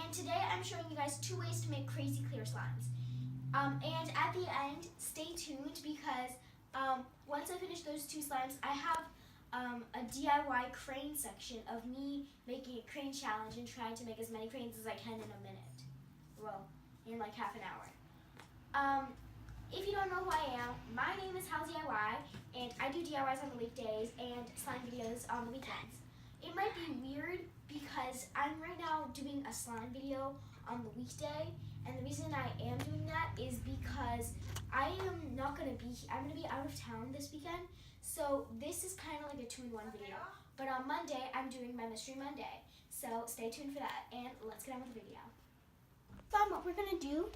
and today I'm showing you guys 2 ways to make crazy clear slimes. And at the end, stay tuned because once I finish those 2 slimes, I have a DIY crane section of me making a crane challenge and trying to make as many cranes as I can in a minute. Well, in like half an hour. If you don't know who I am, my name is Hal DIY, and I do DIYs on the weekdays and slime videos on the weekends. It might be weird because I'm right now doing a slime video on the weekday, and the reason I am doing that is because I'm going to be out of town this weekend, so this is kind of like a 2-in-1 video. But on Monday, I'm doing my Mystery Monday, so stay tuned for that, and let's get on with the video. So what we're going to do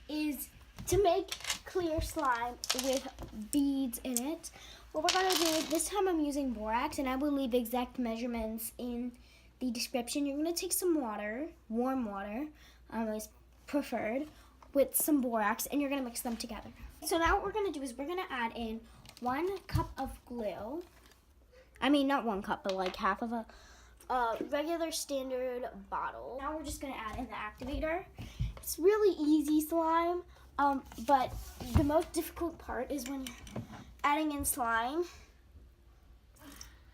is to make clear slime with beads in it. What we're going to do is, this time I'm using borax, and I will leave exact measurements in the description. You're going to take some water, warm water, is preferred, with some borax, and you're going to mix them together. So now what we're going to do is we're going to add in 1 cup of glue. I mean, not 1 cup, but like half of a regular standard bottle. Now we're just going to add in the activator. It's really easy slime, but the most difficult part is when you're adding in slime.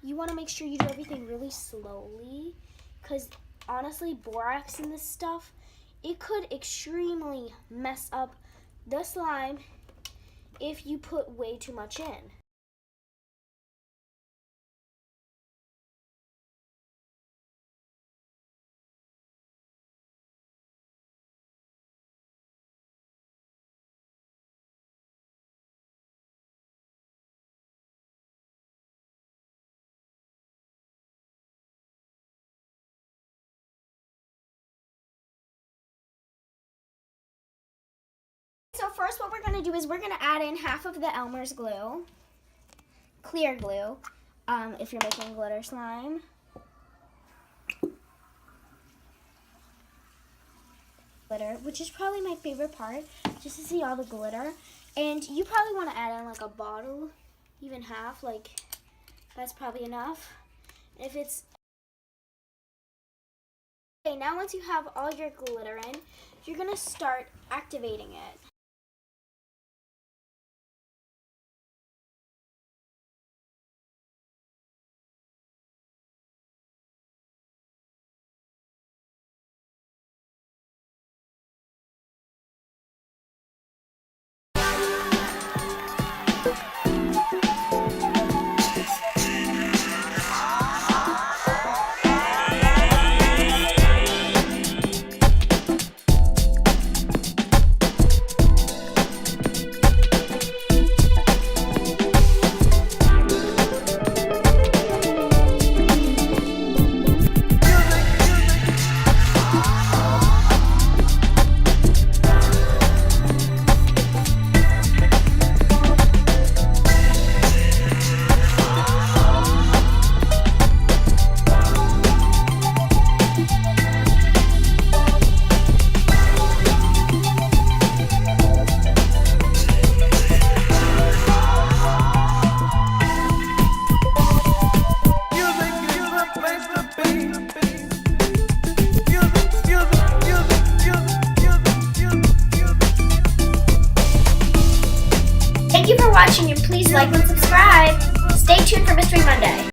You want to make sure you do everything really slowly, because honestly, borax in this stuff, it could extremely mess up the slime if you put way too much in. So first what we're going to do is we're going to add in half of the Elmer's glue, clear glue, if you're making glitter slime. Glitter, which is probably my favorite part, just to see all the glitter. And you probably want to add in like a bottle, even half, like that's probably enough. If it's okay, now once you have all your glitter in, you're going to start activating it. Thank you for watching, and please like and subscribe. Stay tuned for Mystery Monday.